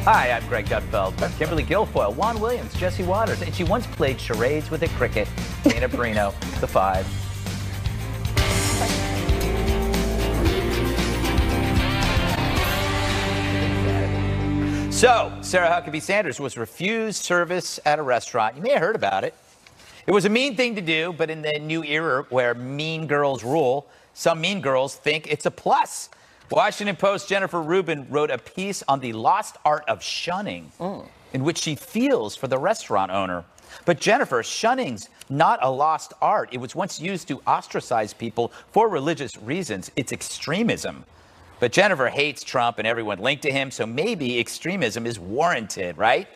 Hi, I'm Greg Gutfeld. Kimberly Guilfoyle, Juan Williams, Jesse Waters, and she once played charades with a cricket. Dana Perino, The Five. So, Sarah Huckabee Sanders was refused service at a restaurant. You may have heard about it. It was a mean thing to do, but in the new era where mean girls rule, some mean girls think it's a plus. Washington Post Jennifer Rubin wrote a piece on the lost art of shunning, in which she feels for the restaurant owner. But Jennifer, shunning's not a lost art. It was once used to ostracize people for religious reasons. It's extremism. But Jennifer hates Trump and everyone linked to him, so maybe extremism is warranted, right?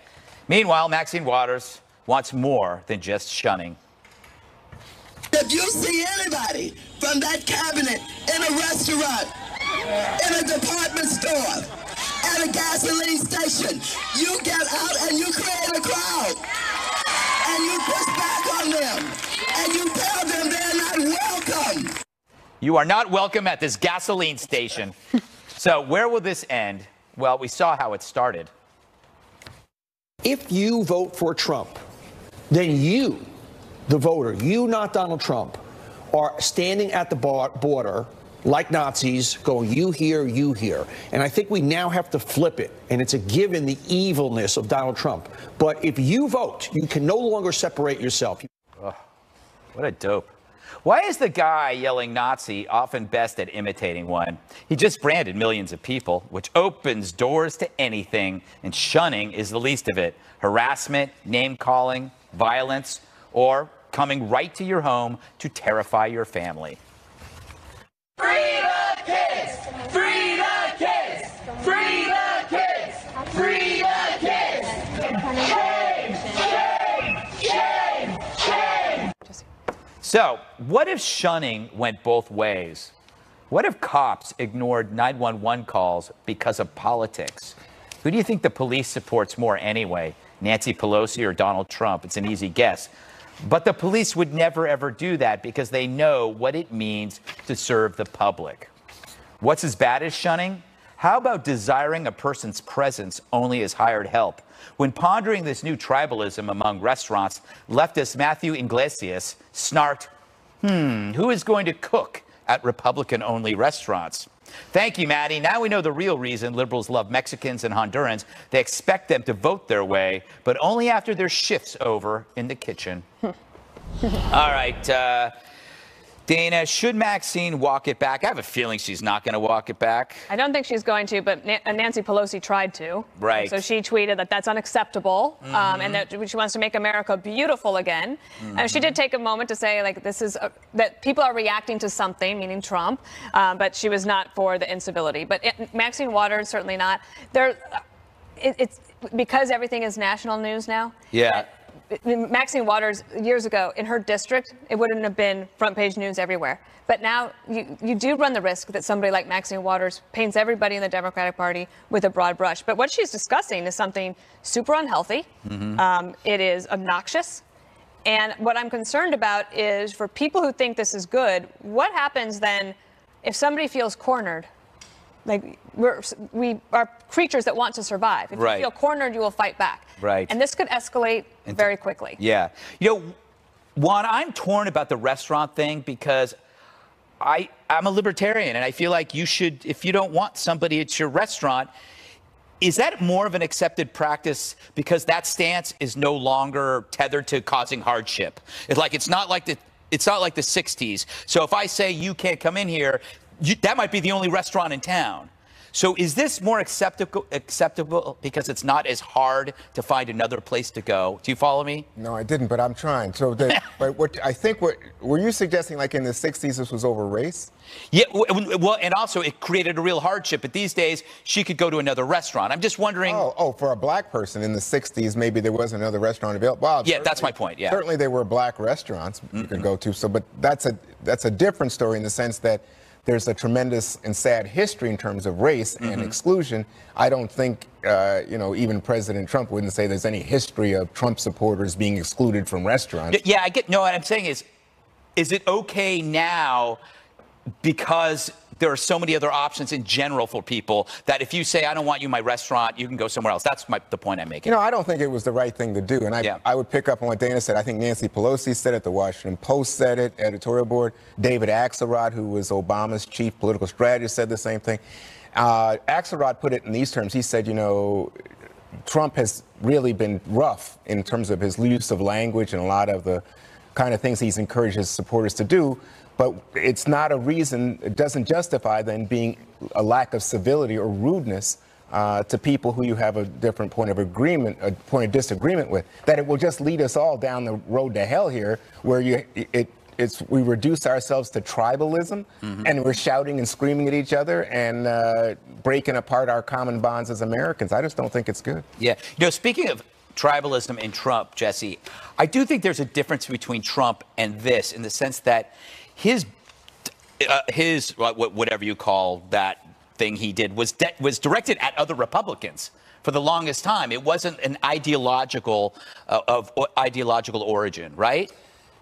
Meanwhile, Maxine Waters wants more than just shunning. If you see anybody from that cabinet in a restaurant, in a department store, at a gasoline station, you get out and you create a crowd. And you push back on them. And you tell them they're not welcome. You are not welcome at this gasoline station. So where will this end? Well, we saw how it started. If you vote for Trump, then you, the voter, you, not Donald Trump, are standing at the border like Nazis going, you here, you here. And I think we now have to flip it. And it's a given the evilness of Donald Trump. But if you vote, you can no longer separate yourself. Oh, what a dope. Why is the guy yelling Nazi often best at imitating one? He just branded millions of people, which opens doors to anything. And shunning is the least of it. Harassment, name-calling, violence, or coming right to your home to terrify your family. Free the kids! Free the kids! Free the kids! Free the kids! Shame! Shame! Shame! Shame! So, what if shunning went both ways? What if cops ignored 911 calls because of politics? Who do you think the police supports more anyway? Nancy Pelosi or Donald Trump? It's an easy guess. But the police would never, ever do that because they know what it means to serve the public. What's as bad as shunning? How about desiring a person's presence only as hired help? When pondering this new tribalism among restaurants, leftist Matthew Iglesias snarked, who is going to cook at Republican-only restaurants? Thank you, Maddie. Now we know the real reason liberals love Mexicans and Hondurans. They expect them to vote their way, but only after their shift's over in the kitchen. All right, Dana, should Maxine walk it back? I have a feeling she's not going to walk it back. I don't think she's going to, but Nancy Pelosi tried to. Right. So she tweeted that that's unacceptable, and that she wants to make America beautiful again. And she did take a moment to say, like, this is that people are reacting to something, meaning Trump, but she was not for the incivility. But Maxine Waters, certainly not. It's because everything is national news now. Yeah. Maxine Waters, years ago, in her district, it wouldn't have been front page news everywhere. But now you do run the risk that somebody like Maxine Waters paints everybody in the Democratic Party with a broad brush. But what she's discussing is something super unhealthy. It is obnoxious. And what I'm concerned about is for people who think this is good, what happens then if somebody feels cornered? Like, we are creatures that want to survive. If you feel cornered, you will fight back. Right. And this could escalate very quickly. Yeah. You know, Juan, I'm torn about the restaurant thing because I'm a libertarian, and I feel like you should, if you don't want somebody at your restaurant, is that more of an accepted practice because that stance is no longer tethered to causing hardship? It's not like the 60s. So if I say you can't come in here, that might be the only restaurant in town. So is this more acceptable because it's not as hard to find another place to go? Do you follow me? No, I didn't, but I'm trying. So, but were you suggesting like in the 60s this was over race? Yeah, well, and also it created a real hardship. But these days she could go to another restaurant. I'm just wondering. Oh, for a black person in the 60s, maybe there was another restaurant available. Well, yeah, that's my point. Yeah, certainly there were black restaurants you could go to. So, but that's a different story in the sense that there's a tremendous and sad history in terms of race and exclusion. I don't think, even President Trump wouldn't say there's any history of Trump supporters being excluded from restaurants. Yeah, I get. No, what I'm saying is it okay now because there are so many other options in general for people that if you say, I don't want you in my restaurant, you can go somewhere else. That's the point I'm making. You know, I don't think it was the right thing to do. And I would pick up on what Dana said. I think Nancy Pelosi said it. The Washington Post said it. Editorial board. David Axelrod, who was Obama's chief political strategist, said the same thing. Axelrod put it in these terms. He said, you know, Trump has really been rough in terms of his use of language and a lot of the kind of things he's encouraged his supporters to do. But it's not a reason, it doesn't justify then being a lack of civility or rudeness to people who you have a different point of agreement, a point of disagreement with. That it will just lead us all down the road to hell here, where we reduce ourselves to tribalism, and we're shouting and screaming at each other and breaking apart our common bonds as Americans. I just don't think it's good. Yeah. You know, speaking of tribalism and Trump, Jesse, I do think there's a difference between Trump and this in the sense that his whatever you call that thing he did was directed at other Republicans for the longest time. It wasn't an ideological origin, right?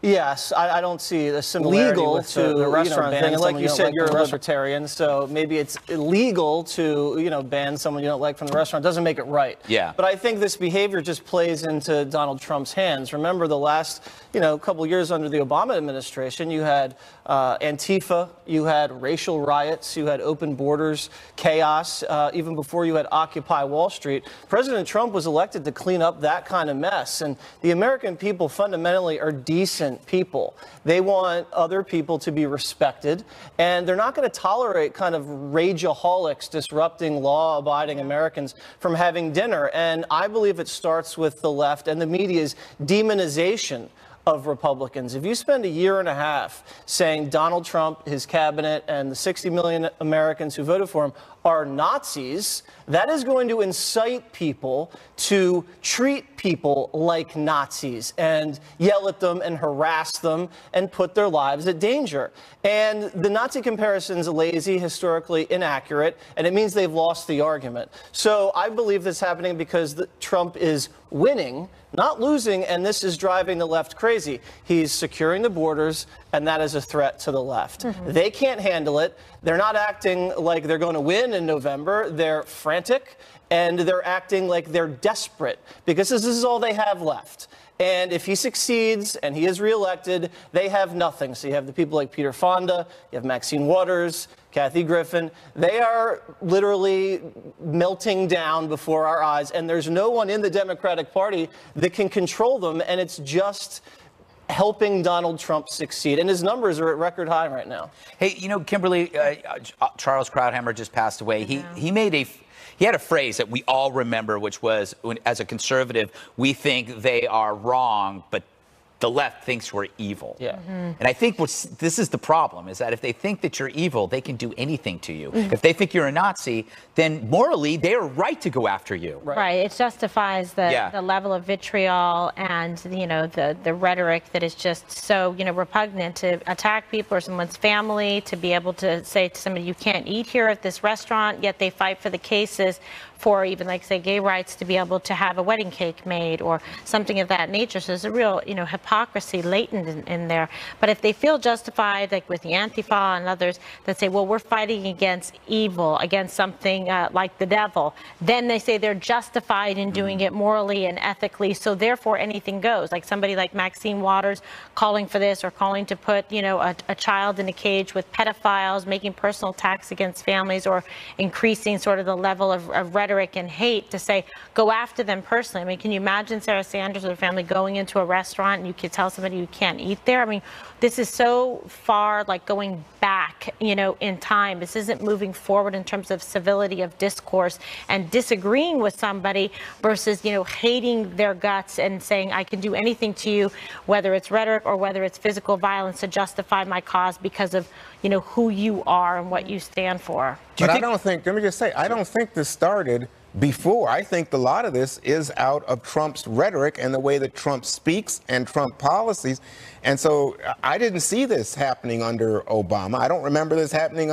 Yes, I don't see the similarity with the restaurant thing. And like you said, you're a libertarian, so maybe it's illegal to, ban someone you don't like from the restaurant. It doesn't make it right. Yeah. But I think this behavior just plays into Donald Trump's hands. Remember the last, couple years under the Obama administration, you had Antifa, you had racial riots, you had open borders, chaos, even before you had Occupy Wall Street. President Trump was elected to clean up that kind of mess. And the American people fundamentally are decent people. They want other people to be respected, and they're not going to tolerate kind of rageaholics disrupting law-abiding Americans from having dinner. And I believe it starts with the left and the media's demonization of Republicans. If you spend a year and a half saying Donald Trump, his cabinet, and the 60 million Americans who voted for him are Nazis, that is going to incite people to treat people like Nazis and yell at them and harass them and put their lives at danger. And the Nazi comparison is lazy, historically inaccurate, and it means they've lost the argument. So I believe this is happening because Trump is winning, not losing, and this is driving the left crazy. He's securing the borders, and that is a threat to the left. They can't handle it. They're not acting like they're going to win in November. They're frantic, and they're acting like they're desperate because this is all they have left. And if he succeeds and he is reelected, they have nothing. So you have the people like Peter Fonda, you have Maxine Waters, Kathy Griffin. They are literally melting down before our eyes, and there's no one in the Democratic Party that can control them, and it's just helping Donald Trump succeed. And his numbers are at record high right now. Hey, Kimberly, Charles Krauthammer just passed away. He had a phrase that we all remember, which was, as a conservative, we think they are wrong, but the left thinks we're evil. Yeah. And I think this is the problem, is that if they think that you're evil, they can do anything to you. If they think you're a Nazi, then morally, they are right to go after you. Right. It justifies the level of vitriol and, the rhetoric that is just so, repugnant to attack people or someone's family, to be able to say to somebody, you can't eat here at this restaurant, yet they fight for the cases for even, like, say, gay rights to be able to have a wedding cake made or something of that nature. So there's a real, hypocrisy latent in there. But if they feel justified, like with the Antifa and others that say, well, we're fighting against evil, against something like the devil, then they say they're justified in doing it morally and ethically. So therefore, anything goes. Like somebody like Maxine Waters calling for this, or calling to put, a child in a cage with pedophiles, making personal attacks against families, or increasing sort of the level of rhetoric and hate to say, go after them personally. I mean, can you imagine Sarah Sanders or her family going into a restaurant and you could tell somebody you can't eat there? I mean, this is so far like going back, in time. This isn't moving forward in terms of civility of discourse and disagreeing with somebody versus, hating their guts and saying, I can do anything to you, whether it's rhetoric or whether it's physical violence, to justify my cause because of, who you are and what you stand for. But I don't think, let me just say, I don't think this started before. I think a lot of this is out of Trump's rhetoric and the way that Trump speaks and Trump policies. And so I didn't see this happening under Obama. I don't remember this happening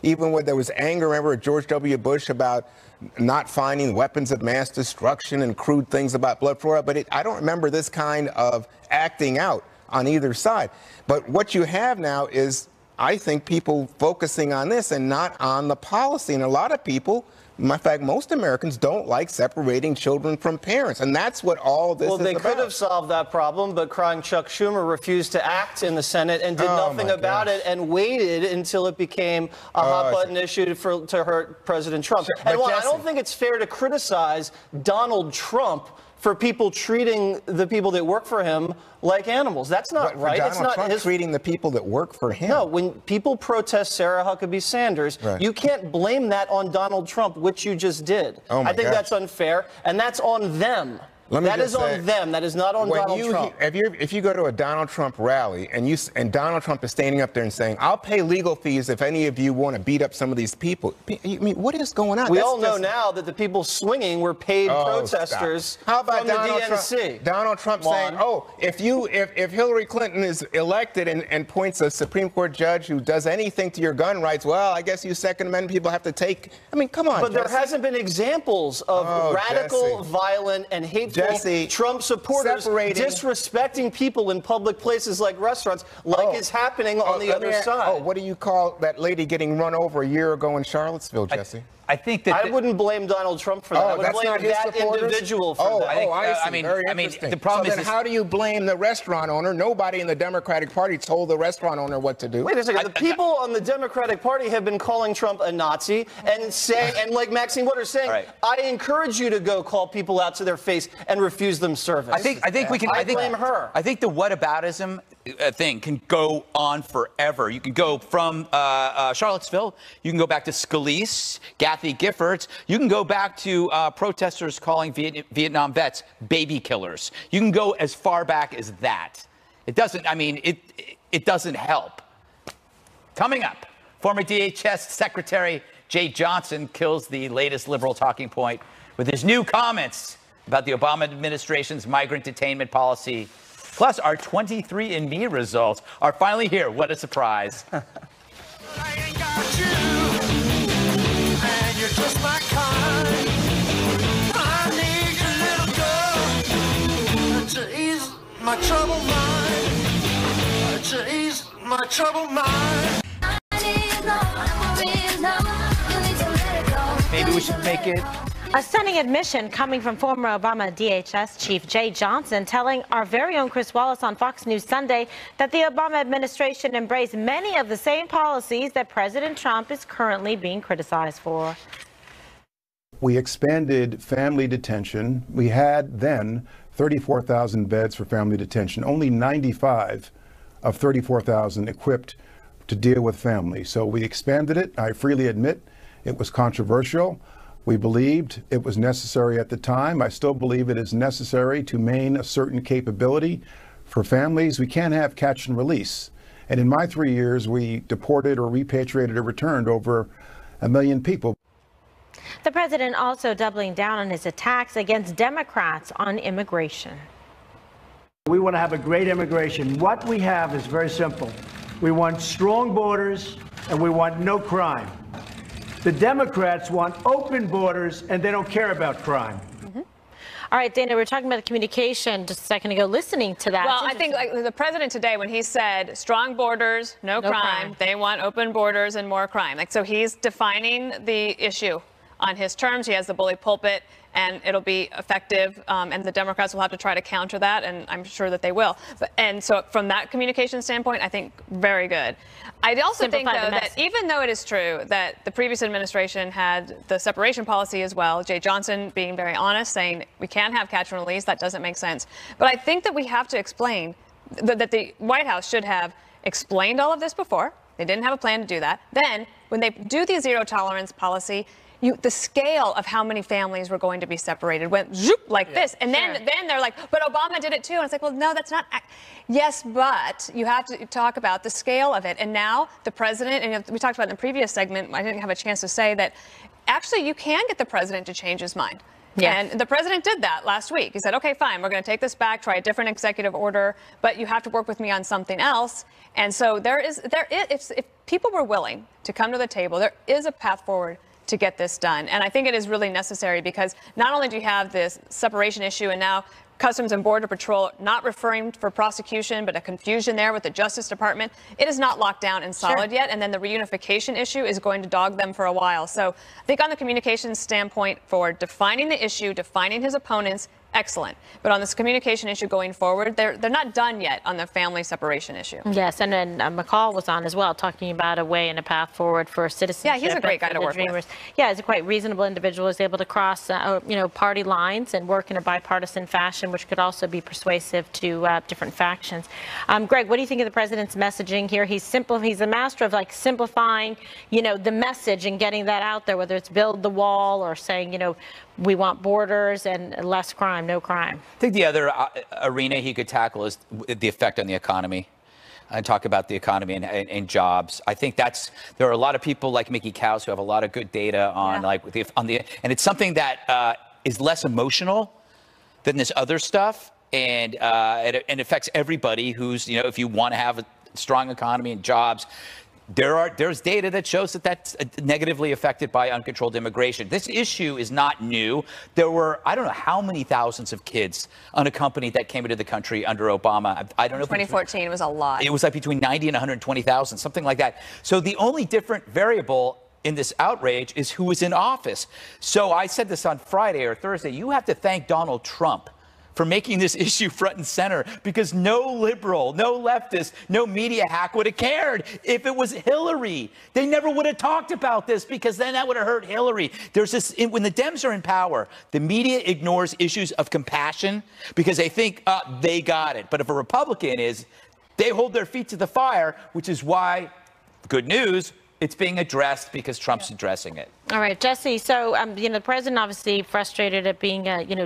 even when there was anger, remember George W. Bush about not finding weapons of mass destruction and crude things about blood flow. But I don't remember this kind of acting out on either side. But what you have now is, I think people focusing on this and not on the policy. And a lot of people, in fact, most Americans don't like separating children from parents. And that's what all this is about. Well, they could have solved that problem, but crying Chuck Schumer refused to act in the Senate and did nothing about it and waited until it became a hot-button issue to hurt President Trump. And I don't think it's fair to criticize Donald Trump for people treating the people that work for him like animals. That's not right. It's not Trump treating the people that work for him. No, when people protest Sarah Huckabee Sanders, you can't blame that on Donald Trump, which you just did. I think that's unfair, and that's on them. That is on them. That is not on Donald Trump. If you go to a Donald Trump rally and Donald Trump is standing up there and saying, "I'll pay legal fees if any of you want to beat up some of these people," I mean, what is going on? We all know now that the people swinging were paid protesters How about from the DNC. Donald Trump saying, "Oh, if Hillary Clinton is elected and points a Supreme Court judge who does anything to your gun rights, well, I guess you Second Amendment people have to take." I mean, come on. But there hasn't been examples of radical, violent, and hateful Trump supporters disrespecting people in public places like restaurants, like is happening on the other side. Oh, what do you call that lady getting run over a year ago in Charlottesville, Jesse? I think that I wouldn't blame Donald Trump for that. I would blame that individual for that. I see. Very interesting. The problem is, how do you blame the restaurant owner? Nobody in the Democratic Party told the restaurant owner what to do. Wait a second. The people on the Democratic Party have been calling Trump a Nazi and saying, and like Maxine Waters saying, I encourage you to go call people out to their face and refuse them service. I think we can. I blame her. I think the whataboutism thing can go on forever. You can go from Charlottesville. You can go back to Scalise, Kathy Giffords. You can go back to protesters calling Vietnam vets baby killers. You can go as far back as that. It doesn't. I mean, it doesn't help. Coming up, former DHS Secretary Jeh Johnson kills the latest liberal talking point with his new comments about the Obama administration's migrant detainment policy. Plus, our 23andMe results are finally here. What a surprise. I ain't got you, and you're just my kind. I need a little girl to ease my troubled mind. To ease my troubled mind. Maybe we should make it. A stunning admission coming from former Obama DHS Chief Jeh Johnson, telling our very own Chris Wallace on Fox News Sunday that the Obama administration embraced many of the same policies that President Trump is currently being criticized for. We expanded family detention. We had then 34,000 beds for family detention, only 95 of 34,000 equipped to deal with families. So we expanded it. I freely admit it was controversial. We believed it was necessary at the time. I still believe it is necessary to maintain a certain capability for families. We can't have catch and release. And in my 3 years, we deported or repatriated or returned over 1 million people. The president also doubling down on his attacks against Democrats on immigration. We want to have a great immigration. What we have is very simple. We want strong borders and we want no crime. The Democrats want open borders, and they don't care about crime. All right, Dana, we were talking about the communication just a second ago, listening to that. Well, I think like the president today, when he said strong borders, no crime, they want open borders and more crime. Like, so he's defining the issue on his terms. He has the bully pulpit, and it'll be effective, and the Democrats will have to try to counter that, and I'm sure that they will. And so from that communication standpoint, I think very good. I also think, though, that even though it is true that the previous administration had the separation policy as well, Jeh Johnson being very honest, saying we can't have catch and release, that doesn't make sense. But I think that we have to explain that the White House should have explained all of this before. They didn't have a plan to do that. Then, when they do the zero tolerance policy, the scale of how many families were going to be separated went zoop like this. And then they're like, but Obama did it too. And it's like, well, no, that's not. Yes, but you have to talk about the scale of it. And now the president, and we talked about in the previous segment, I didn't have a chance to say that actually you can get the president to change his mind. Yes. And the president did that last week. He said, okay, fine, we're going to take this back, try a different executive order, but you have to work with me on something else. And so if people were willing to come to the table, there is a path forward to get this done. And I think it is really necessary because not only do you have this separation issue and now Customs and Border Patrol not referring for prosecution, but a confusion there with the Justice Department. It is not locked down and solid yet, and then the reunification issue is going to dog them for a while. So I think on the communications standpoint for defining the issue, defining his opponents, excellent. But on this communication issue going forward, they're not done yet on the family separation issue. Yes, and then McCall was on as well, talking about a way and a path forward for citizenship. Yeah, he's a great guy to work with. Yeah, he's a quite reasonable individual. He's able to cross, party lines and work in a bipartisan fashion, which could also be persuasive to different factions. Greg, what do you think of the president's messaging here? He's a master of simplifying, the message and getting that out there, whether it's build the wall or saying, we want borders and less crime, no crime. I think the other arena he could tackle is the effect on the economy. And talk about the economy and jobs. I think there are a lot of people like Mickey Kaus who have a lot of good data on and it's something that is less emotional than this other stuff, and it affects everybody who's, if you want to have a strong economy and jobs. There's data that shows that that's negatively affected by uncontrolled immigration. This issue is not new. There were, I don't know how many thousands of kids unaccompanied that came into the country under Obama. I don't know. 2014 was a lot. It was like between 90 and 120,000, something like that. So the only different variable in this outrage is who is in office. So I said this on Friday or Thursday. You have to thank Donald Trump for making this issue front and center, because no liberal, no leftist, no media hack would have cared. If it was Hillary, they never would have talked about this, because then that would have hurt Hillary. There's this, when the Dems are in power, the media ignores issues of compassion because they think they got it. But if a Republican is, they hold their feet to the fire, which is why, good news, it's being addressed because Trump's addressing it. All right, Jesse. So, the president obviously frustrated at being,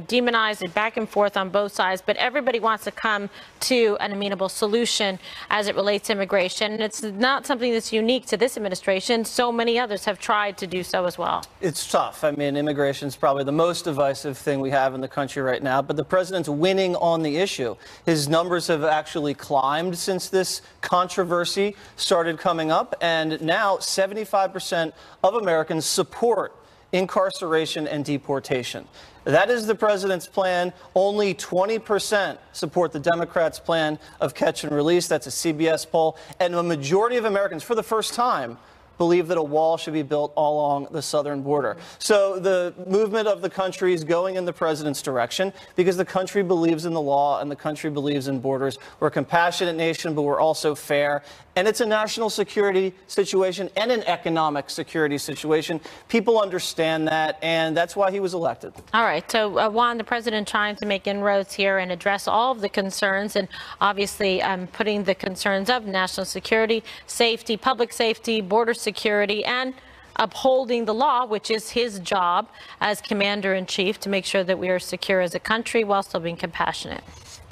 demonized and back and forth on both sides. But everybody wants to come to an amenable solution as it relates to immigration. And it's not something that's unique to this administration. So many others have tried to do so as well. It's tough. I mean, immigration is probably the most divisive thing we have in the country right now. But the president's winning on the issue. His numbers have actually climbed since this controversy started coming up. And now 75% of Americans support incarceration and deportation. That is the president's plan. Only 20% support the Democrats' plan of catch and release. That's a CBS poll. And a majority of Americans, for the first time, believe that a wall should be built all along the southern border. So the movement of the country is going in the president's direction because the country believes in the law and the country believes in borders. We're a compassionate nation, but we're also fair. And it's a national security situation and an economic security situation. People understand that, and that's why he was elected. All right. So, Juan, the president trying to make inroads here and address all of the concerns, and obviously putting the concerns of national security, safety, public safety, border security, and upholding the law, which is his job as commander-in-chief, to make sure that we are secure as a country while still being compassionate.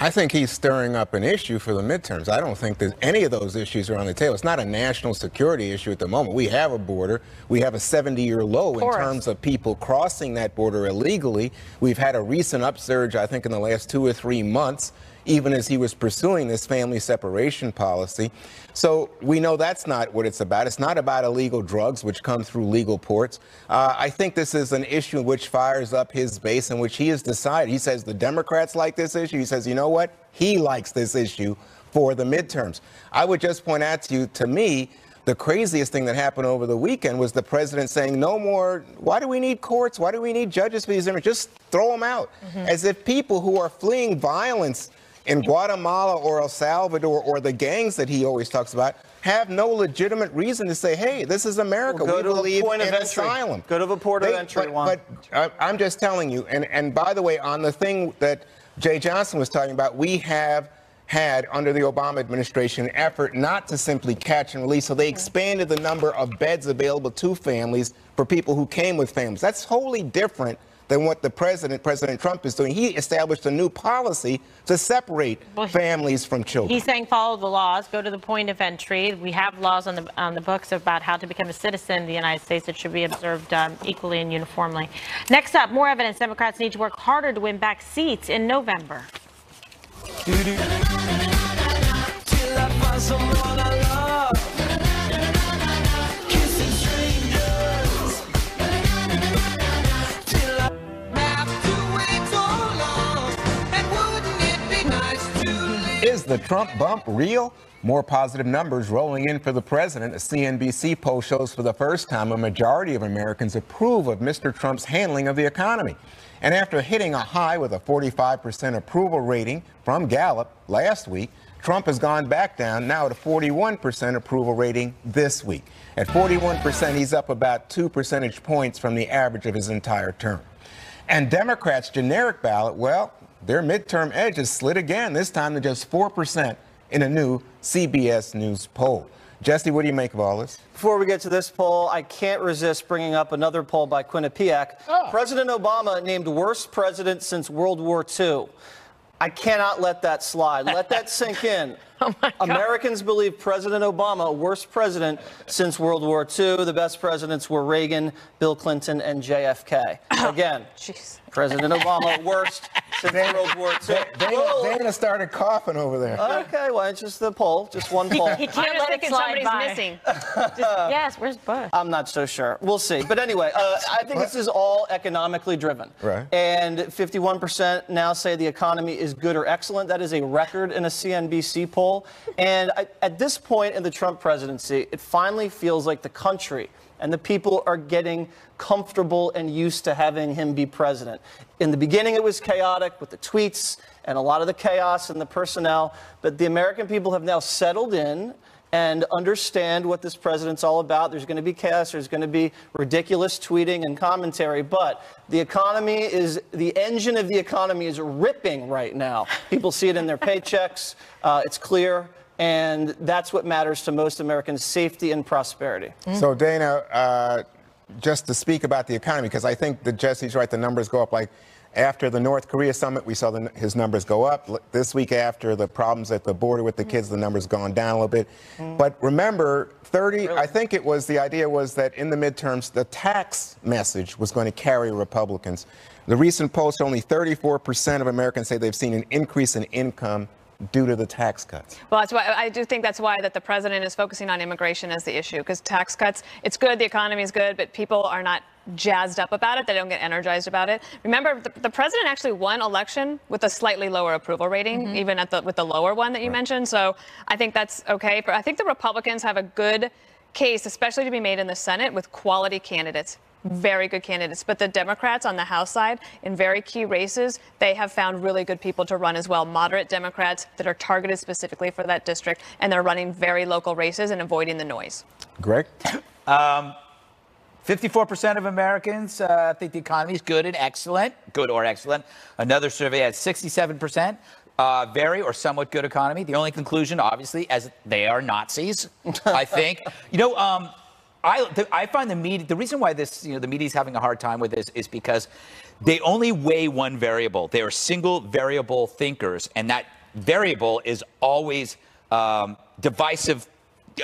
I think he's stirring up an issue for the midterms. I don't think that any of those issues are on the table. It's not a national security issue at the moment. We have a border. We have a 70-year low in terms of people crossing that border illegally. We've had a recent upsurge, I think, in the last 2 or 3 months, even as he was pursuing this family separation policy. So we know that's not what it's about. It's not about illegal drugs, which come through legal ports. I think this is an issue which fires up his base, in which he has decided. He says the Democrats like this issue. He says, you know what? He likes this issue for the midterms. I would just point out to you, to me, the craziest thing that happened over the weekend was the president saying, no more, why do we need courts? Why do we need judges for these immigrants? Just throw them out. As if people who are fleeing violence in Guatemala or El Salvador or the gangs that he always talks about have no legitimate reason to say, hey, this is America. Well, we believe in asylum. Go to the port of entry, Juan. But I'm just telling you, and by the way, on the thing that Jay Johnson was talking about, we have had under the Obama administration an effort not to simply catch and release. So they expanded the number of beds available to families for people who came with families. That's wholly different than what the President Trump is doing. He established a new policy to separate families from children. He's saying follow the laws, go to the point of entry. We have laws on the books about how to become a citizen in the United States that should be observed equally and uniformly. Next up, more evidence Democrats need to work harder to win back seats in November. Have to wait so long, and would Is the Trump bump real? More positive numbers rolling in for the president. A CNBC poll shows for the first time a majority of Americans approve of Mr. Trump's handling of the economy. And after hitting a high with a 45% approval rating from Gallup last week, Trump has gone back down now to 41% approval rating this week. At 41%, he's up about 2 percentage points from the average of his entire term. And Democrats' generic ballot, well, their midterm edge has slid again, this time to just 4% in a new CBS News poll. Jesse, what do you make of all this? Before we get to this poll, I can't resist bringing up another poll by Quinnipiac. President Obama named worst president since World War II. I cannot let that slide. Let that sink in. Americans believe President Obama, worst president since World War II. The best presidents were Reagan, Bill Clinton, and JFK. Again, President Obama, worst since World War II. Dana started coughing over there. Okay, well, it's just the poll, just one poll. He can't let it slide by. Missing. Yes, where's Bush? I'm not so sure. We'll see. But anyway, I think this is all economically driven. Right. And 51% now say the economy is good or excellent. That is a record in a CNBC poll. And at this point in the Trump presidency, it finally feels like the country and the people are getting comfortable and used to having him be president. In the beginning, it was chaotic with the tweets and a lot of the chaos and the personnel. But the American people have now settled in and understand what this president's all about. There's going to be chaos. There's going to be ridiculous tweeting and commentary. But the economy is, the engine of the economy is ripping right now. People see it in their paychecks. It's clear. And that's what matters to most Americans, safety and prosperity. So, Dana, just to speak about the economy, because I think that Jesse's right, the numbers go up. Like after the North Korea summit, we saw his numbers go up. This week after the problems at the border with the kids, the numbers gone down a little bit. But remember, I think it was, the idea was that in the midterms, the tax message was going to carry Republicans. The recent polls show only 34% of Americans say they've seen an increase in income due to the tax cuts. Well, that's why I do think that's why that the president is focusing on immigration as the issue, because tax cuts, it's good, the economy is good, but people are not jazzed up about it. They don't get energized about it. Remember, the president actually won election with a slightly lower approval rating, even with the lower one that you mentioned. So I think that's okay. But I think the Republicans have a good case, especially to be made in the Senate, with quality candidates. Very good candidates. But the Democrats on the House side, in very key races, they have found really good people to run as well. Moderate Democrats that are targeted specifically for that district, and they're running very local races and avoiding the noise. Greg? 54% of Americans think the economy is good and excellent, good or excellent. Another survey had 67%. Very or somewhat good economy. The only conclusion, obviously, as they are Nazis, I think. You know, I find the media, the reason why this, the media is having a hard time with this is because they only weigh one variable. They are single variable thinkers, and that variable is always a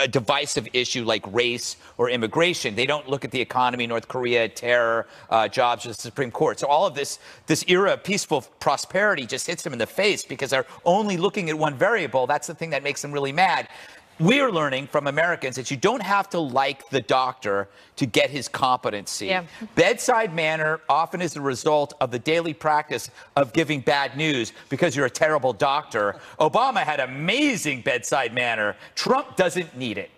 divisive issue like race or immigration. They don't look at the economy, North Korea, terror, jobs, the Supreme Court. So all of this era of peaceful prosperity just hits them in the face because they're only looking at one variable. That's the thing that makes them really mad. We're learning from Americans that you don't have to like the doctor to get his competency. Yeah. Bedside manner often is the result of the daily practice of giving bad news because you're a terrible doctor. Obama had amazing bedside manner. Trump doesn't need it.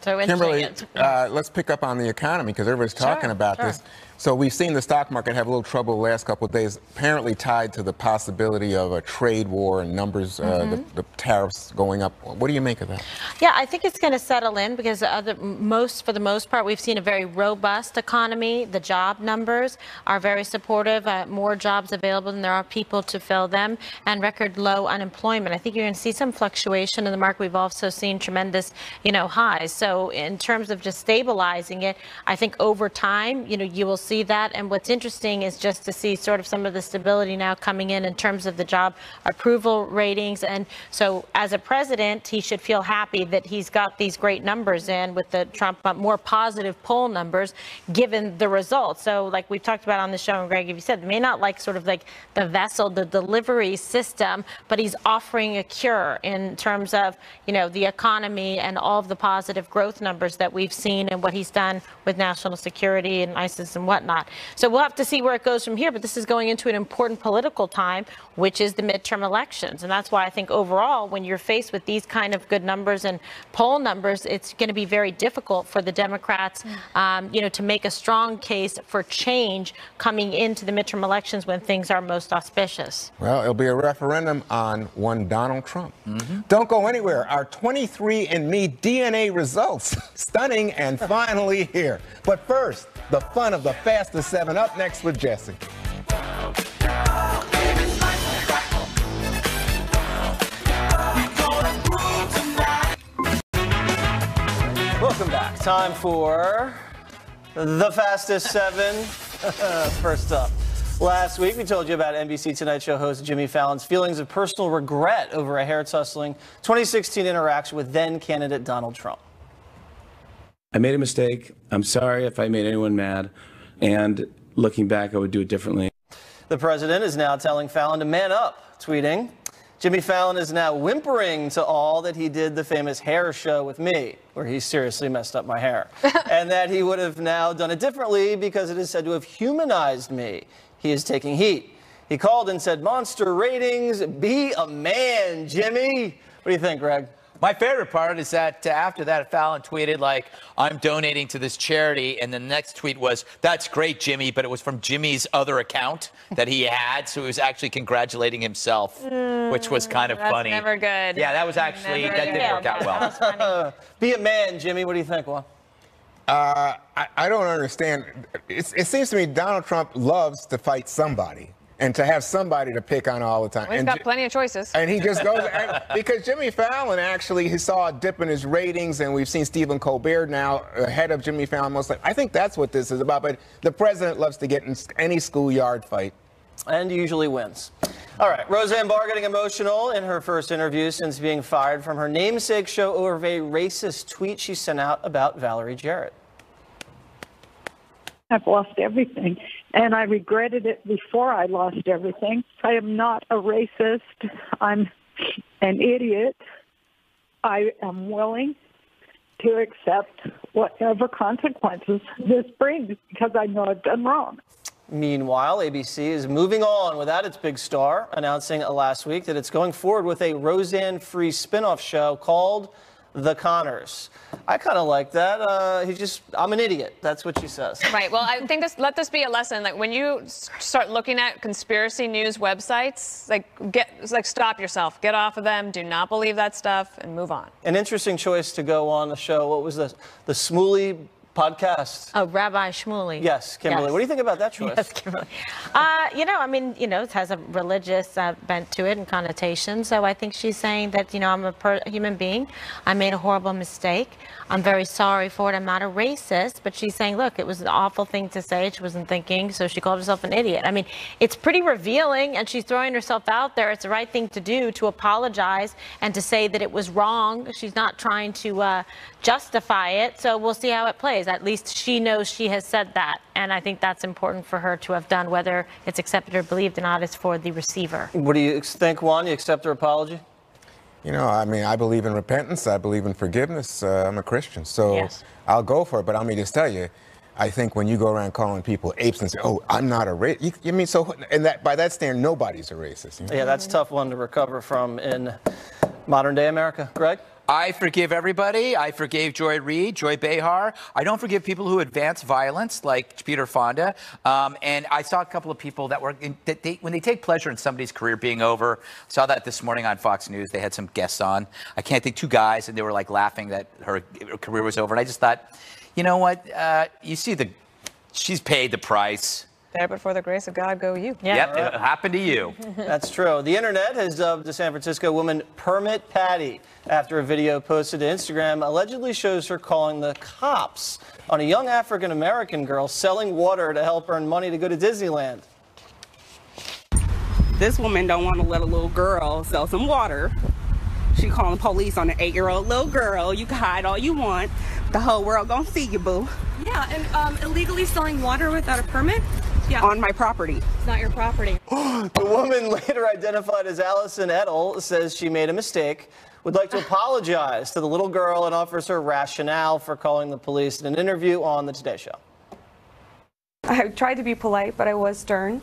So Kimberly, let's pick up on the economy because everybody's talking about this. So we've seen the stock market have a little trouble the last couple of days, apparently tied to the possibility of a trade war and numbers, the tariffs going up. What do you make of that? Yeah, I think it's going to settle in because for the most part, we've seen a very robust economy. The job numbers are very supportive. More jobs available than there are people to fill them, and record low unemployment. I think you're going to see some fluctuation in the market. We've also seen tremendous, highs. So in terms of just stabilizing it, I think over time, you will see that. And what's interesting is just to see sort of some of the stability now coming in terms of the job approval ratings. And so as a president, he should feel happy that he's got these great numbers in with the Trump more positive poll numbers given the results. So like we've talked about on the show, and Greg, if you said, may not like sort of like the vessel, the delivery system, but he's offering a cure in terms of, the economy and all of the positive growth numbers that we've seen and what he's done with national security and ISIS and whatnot. So we'll have to see where it goes from here, but this is going into an important political time, which is the midterm elections. And that's why I think overall, when you're faced with these kind of good numbers and poll numbers, it's going to be very difficult for the Democrats, to make a strong case for change coming into the midterm elections when things are most auspicious. Well, it'll be a referendum on one Donald Trump. Don't go anywhere. Our 23andMe DNA results, stunning and finally here. But first, the fun of the fastest 7 up next with Jesse. Welcome back. Time for the fastest 7. First up. Last week, we told you about NBC Tonight Show host Jimmy Fallon's feelings of personal regret over a hair-tussling 2016 interaction with then-candidate Donald Trump. I made a mistake. I'm sorry if I made anyone mad. And looking back, I would do it differently. The president is now telling Fallon to man up, tweeting, Jimmy Fallon is now whimpering to all that he did the famous hair show with me, where he seriously messed up my hair, and that he would have now done it differently because it is said to have humanized me. He is taking heat. He called and said, monster ratings, be a man, Jimmy. What do you think, Greg? My favorite part is that after that, Fallon tweeted, like, I'm donating to this charity. And the next tweet was, that's great, Jimmy. But it was from Jimmy's other account that he had. So he was actually congratulating himself, which was kind of funny. That's never good. Yeah, that was actually, that didn't work out well. Be a man, Jimmy. What do you think, Juan? I don't understand. It seems to me Donald Trump loves to fight somebody and to have somebody to pick on all the time. Well, he's got plenty of choices. And he just goes, because Jimmy Fallon actually, he saw a dip in his ratings, and we've seen Stephen Colbert now ahead of Jimmy Fallon most likely. I think that's what this is about, but the president loves to get in any schoolyard fight. And usually wins. All right, Roseanne Barr getting emotional in her first interview since being fired from her namesake show over a racist tweet she sent out about Valerie Jarrett. I've lost everything, and I regretted it before I lost everything. I am not a racist. I'm an idiot. I am willing to accept whatever consequences this brings because I know I've done wrong. Meanwhile, ABC is moving on without its big star, announcing last week that it's going forward with a Roseanne-free spinoff show called The Conners. I kind of like that. I'm an idiot. That's what she says. Right. Well, I think let this be a lesson. Like when you start looking at conspiracy news websites, stop yourself. Get off of them. Do not believe that stuff and move on. An interesting choice to go on the show. What was this? The Shmuley podcast. Oh, Rabbi Shmuley. Yes, Kimberly. Yes. What do you think about that choice? Yes, Kimberly. It has a religious bent to it and connotation. So I think she's saying that, I'm a human being. I made a horrible mistake. I'm very sorry for it. I'm not a racist. But she's saying, look, it was an awful thing to say. She wasn't thinking. So she called herself an idiot. I mean, it's pretty revealing. And she's throwing herself out there. It's the right thing to do, to apologize and to say that it was wrong. She's not trying to justify it. So we'll see how it plays. At least she knows she has said that. And I think that's important for her to have done. Whether it's accepted or believed or not is for the receiver. What do you think, Juan? You accept her apology? I believe in repentance. I believe in forgiveness. I'm a Christian, so yes. I'll go for it. But let me just tell you, I think when you go around calling people apes and say, "Oh, I'm not a racist," by that standard, nobody's a racist. Yeah, that's a tough one to recover from in modern day America. Greg? I forgive everybody. I forgave Joy Reid, Joy Behar. I don't forgive people who advance violence, like Peter Fonda. And I saw a couple of people that when they take pleasure in somebody's career being over. Saw that this morning on Fox News. They had some guests on. I can't think, 2 guys, and they were like laughing that her career was over. And I just thought, you know what? She's paid the price. There, but for the grace of God, go you. Yeah. Yep, it happened to you. That's true. The internet has dubbed the San Francisco woman Permit Patty after a video posted to Instagram allegedly shows her calling the cops on a young African-American girl selling water to help earn money to go to Disneyland. This woman don't want to let a little girl sell some water. She calling the police on an 8-year-old little girl. You can hide all you want. The whole world gonna see you, boo. Yeah, and illegally selling water without a permit? Yeah. On my property. It's not your property. The woman, later identified as Allison Edel, says she made a mistake would like to apologize to the little girl and offers her rationale for calling the police in an interview on the Today Show. I tried to be polite, but I was stern.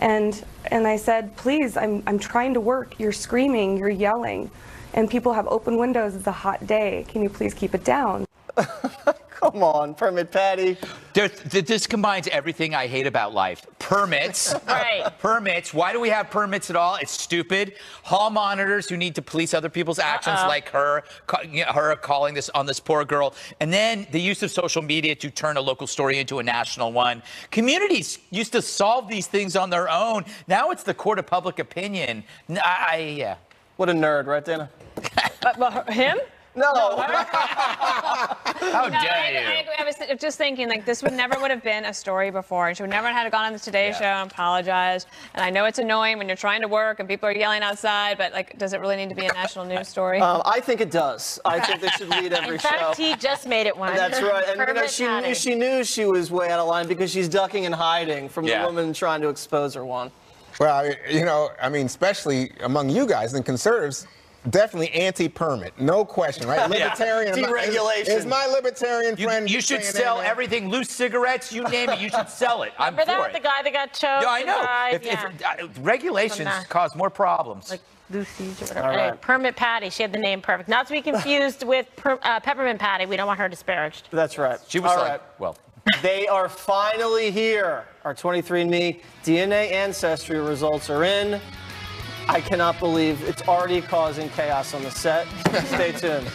And I said, please, I'm trying to work. You're screaming, you're yelling. And people have open windows. It's a hot day. Can you please keep it down? Come on, Permit Patty. This combines everything I hate about life. Permits. Right. Permits. Why do we have permits at all? It's stupid. Hall monitors who need to police other people's actions, like her calling this on this poor girl. And then the use of social media to turn a local story into a national one. Communities used to solve these things on their own. Now it's the court of public opinion. Yeah. What a nerd, right, Dana? Him? No. How dare you? I was just thinking, like, this would have been a story before, and she would never have gone on the Today Show and apologized. And I know it's annoying when you're trying to work and people are yelling outside, but, like, does it really need to be a national news story? I think it does. I think they should lead every show. In fact, he just made it one. That's right. And she knew she was way out of line because she's ducking and hiding from the woman trying to expose her, Juan. Well, I mean, especially among you guys and conservatives, definitely anti-permit, no question, right? Libertarian. Deregulation. Is my libertarian friend. You should sell everything, loose cigarettes, you name it, you should sell it. I'm Remember for that? it. The guy that got choked? Yeah, I know. Died? Regulations cause more problems. Like Lucy's or whatever. Anyway, Permit Patty. She had the name perfect. Not to be confused with Peppermint Patty. We don't want her disparaged. That's right. She was well. They are finally here. Our 23andMe DNA ancestry results are in. I cannot believe it's already causing chaos on the set. Stay tuned.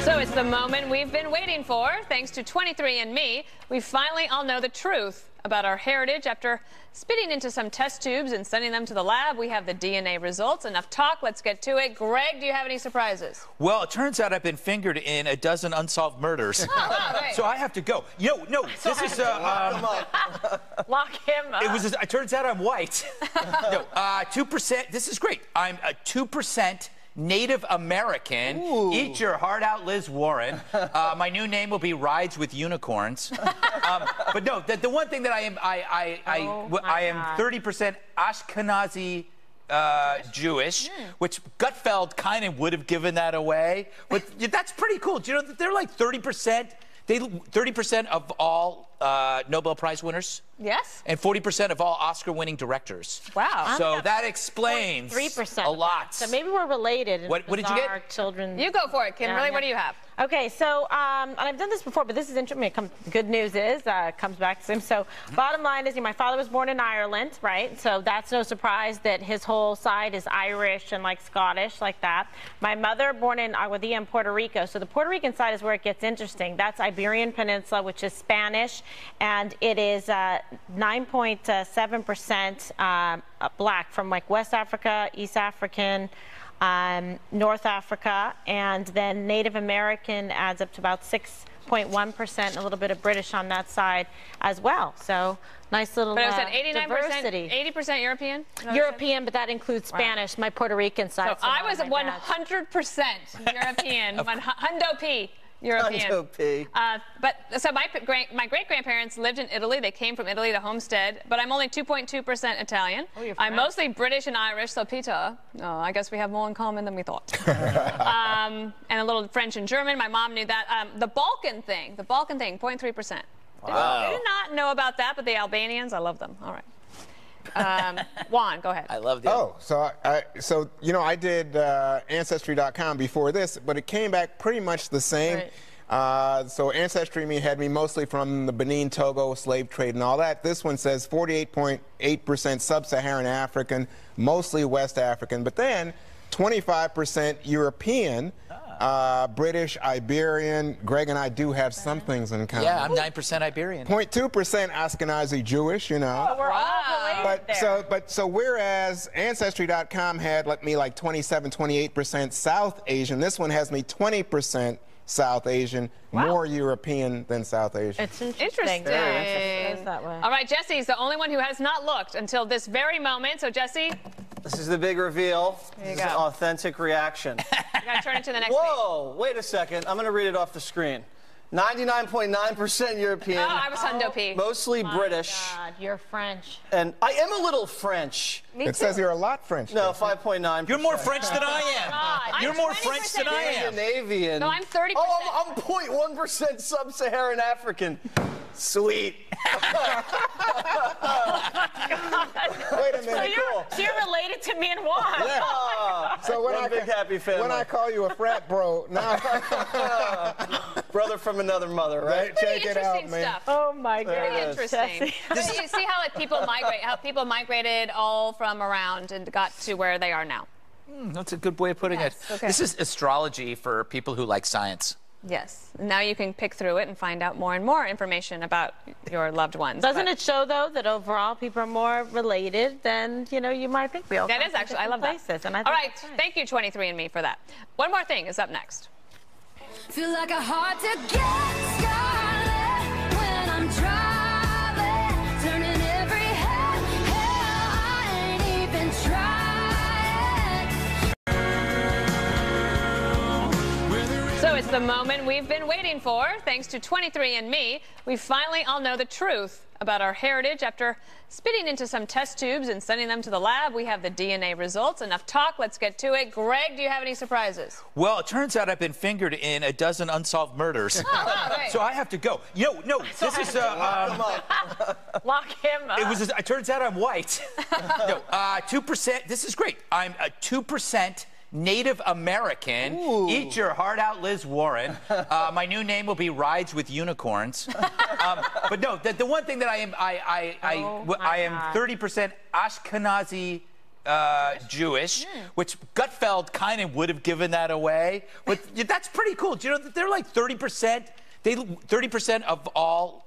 So it's the moment we've been waiting for. Thanks to 23andMe, we finally all know the truth about our heritage. After spitting into some test tubes and sending them to the lab, we have the DNA results. Enough talk, let's get to it. Greg, do you have any surprises? Well, it turns out I've been fingered in a dozen unsolved murders. So I have to go. No, this is Lock him up. It turns out I'm white. No, 2%. This is great. I'm a 2% Native American. Ooh. Eat your heart out, Liz Warren. My new name will be Rides with Unicorns. But no, the one thing that I am 30% Ashkenazi Jewish, which Gutfeld kind of would have given that away. But that's pretty cool. Do you know that they're like 30%? 30% of all Nobel Prize winners. Yes. And 40% of all Oscar-winning directors. Wow. So that explains 3%. a lot. So maybe we're related. What did you get? Children. You go for it, Kimberly. What do you have? Okay, so and I've done this before, but this is interesting. Good news is comes back to him. So bottom line is, my father was born in Ireland, right? So that's no surprise that his whole side is Irish and like Scottish, like that. My mother born in Aguadilla in Puerto Rico. So the Puerto Rican side is where it gets interesting. That's Iberian Peninsula, which is Spanish, and it is 9.7% black from like West Africa, East African, North Africa, and then Native American adds up to about 6.1%, and a little bit of British on that side as well. So nice little diversity. 80% European? European, but that includes Spanish, my Puerto Rican side. So I was 100% European, Hundo P. European. But so my great-grandparents lived in Italy. They came from Italy to Homestead, but I'm only 2.2% Italian. Oh, I'm mostly British and Irish, so Peter. I guess we have more in common than we thought. And a little French and German. My mom knew that. The Balkan thing, 0.3%. Wow. I did not know about that, but the Albanians, I love them. All right. Juan, go ahead. I love the. Oh, so I did Ancestry.com before this, but it came back pretty much the same. Right. So Ancestry had me mostly from the Benin, Togo, slave trade and all that. This one says 48.8% sub-Saharan African, mostly West African, but then 25% European. British, Iberian. Greg and I do have some things in common. Yeah, I'm 9% Iberian. 0.2% Ashkenazi Jewish, Oh, we're all related there. So whereas Ancestry.com had me like 27, 28% South Asian, this one has me 20% South Asian, more European than South Asian. It's interesting. It is that way. All right, Jesse's the only one who has not looked until this very moment. So, Jesse, This is the big reveal. There you This is go. an authentic reaction. You gotta turn it to the next Whoa, wait a second. I'm going to read it off the screen. 99.9% European. Oh, I was Hundo P. Mostly British. God, you're French. And I am a little French. It says you're a lot French. No, 5.9%. You're more French than I am. God. You're I'm more 20% French than I am. Scandinavian. No, I'm 30%. Oh, I'm 0.1% sub-Saharan African. Sweet. Wait a minute. So you're related to me and Juan. Yeah. So when One big happy family. when I call you a frat bro, now brother from another mother, right? check it out, Interesting man. stuff. Oh my There God. it is. Interesting. So you see how like people migrate, how people migrated all from around and got to where they are now. That's a good way of putting Yes, it. okay. This is astrology for people who like science. Yes. Now you can pick through it and find out more and more information about your loved ones. Doesn't it show, though, that overall people are more related than, you might think we all That come is from actually, I love different that. places, and I All think right, that's nice. thank you 23andMe for that. One more thing is up next. Feel like a hard to get scarlet when I'm driving, turning every head. Hell, I ain't even trying. So it's the moment we've been waiting for. Thanks to 23andMe, we finally all know the truth about our heritage. After spitting into some test tubes and sending them to the lab, we have the DNA results. Enough talk, let's get to it. Greg, do you have any surprises? Well, it turns out I've been fingered in a dozen unsolved murders. Oh, wow, great. So I have to go. No, this is Lock him up. it turns out I'm white. No, 2%. This is great. I'm a 2% Native American. Ooh. Eat your heart out, Liz Warren. My new name will be Rides with Unicorns. But no, the one thing that I am, I am 30% Ashkenazi Jewish, which Gutfeld kind of would have given that away. But that's pretty cool. Do you know that they're like 30%? 30% of all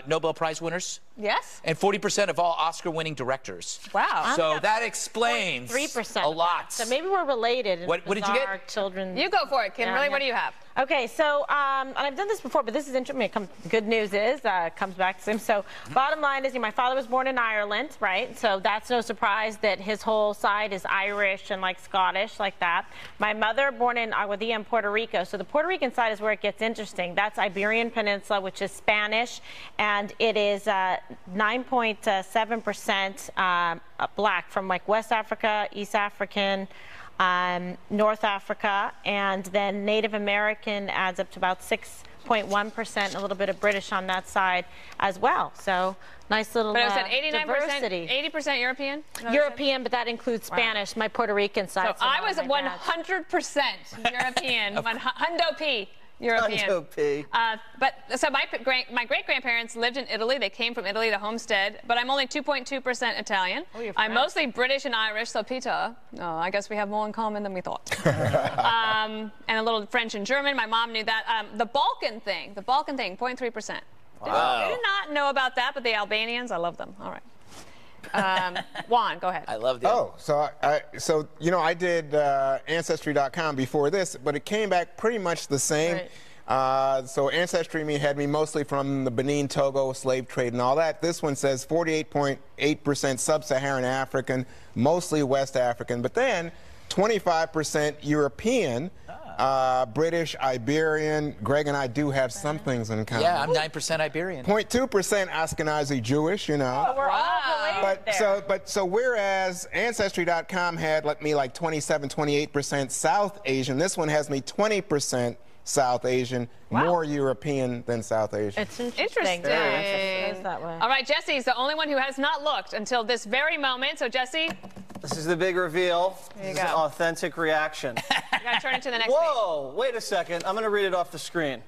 Nobel Prize winners. Yes. And 40% of all Oscar-winning directors. Wow. So that explains 3%. a lot. So maybe we're related. What did you get? Children. You go for it, Kimberly. What do you have? Okay, so and I've done this before, but this is interesting. Good news is it comes back to him. So bottom line is, my father was born in Ireland, right? So that's no surprise that his whole side is Irish and like Scottish, like that. My mother born in Aguadilla in Puerto Rico. So the Puerto Rican side is where it gets interesting. That's Iberian Peninsula, which is Spanish, and it is 9.7% black from like West Africa, East African, North Africa, and then Native American adds up to about 6.1%, a little bit of British on that side as well. So nice little But it was at 89%, diversity. 80% European? European, but that includes Spanish, my Puerto Rican side. So I was 100% European, Hundo P. European. Hundo P. But so my great-grandparents lived in Italy. They came from Italy to Homestead, but I'm only 2.2% Italian. Oh, you're I'm French. mostly British and Irish, so Peter. Oh, I guess we have more in common than we thought. And a little French and German. My mom knew that. The Balkan thing, 0.3%. Wow. Did not know about that, but the Albanians, I love them. All right. Juan, go ahead. I love the. Oh, so I did Ancestry.com before this, but it came back pretty much the same. Right. So Ancestry had me mostly from the Benin, Togo, slave trade and all that. This one says 48.8% sub-Saharan African, mostly West African, but then 25% European, British, Iberian. Greg and I do have some things in common. Yeah, I'm 9% Iberian. 0.2% Ashkenazi Jewish, Oh, we're all related there. So whereas Ancestry.com had me like 27, 28% South Asian, this one has me 20% South Asian, more European than South Asian. It's interesting. Interesting. Yeah, it is that way. All right, Jesse's the only one who has not looked until this very moment. So, Jesse, This is the big reveal. There you This is an go. authentic reaction. you got to turn it to the next page. Whoa, wait a second. I'm going to read it off the screen.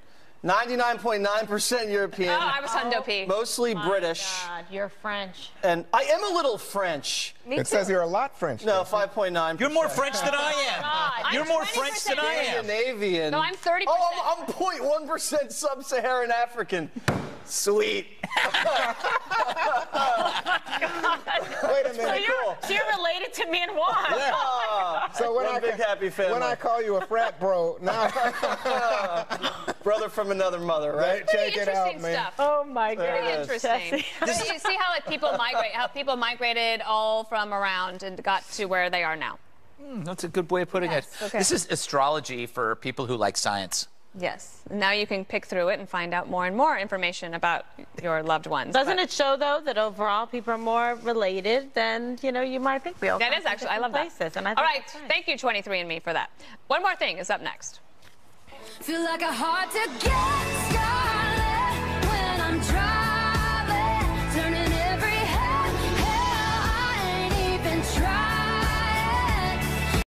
99.9% European. Oh, I was Hundo P. Mostly British. God, you're French. And I am a little French. It says you're a lot French. No, 5.9%. You're more French than I am. God. You're I'm more 20% French than I am. Scandinavian. No, I'm 30%. Oh, I'm 0.1% sub-Saharan African. Sweet. Wait a minute. So you're related to me and Juan. Yeah. So when One big happy family. when I call you a frat bro, now brother from another mother, right? check it out, man. Stuff. Oh my There God. it is. Interesting. But you see how like people migrate, how people migrated all from around and got to where they are now. That's a good way of putting Yes, it. okay. This is astrology for people who like science. Yes. Now you can pick through it and find out more and more information about your loved ones. Doesn't But it show, though, that overall people are more related than, you might think we all that come is from actually, I love different that. places, and I All think right. that's nice. Thank you, 23andMe, for that. One more thing is up next. Feel like a hard to get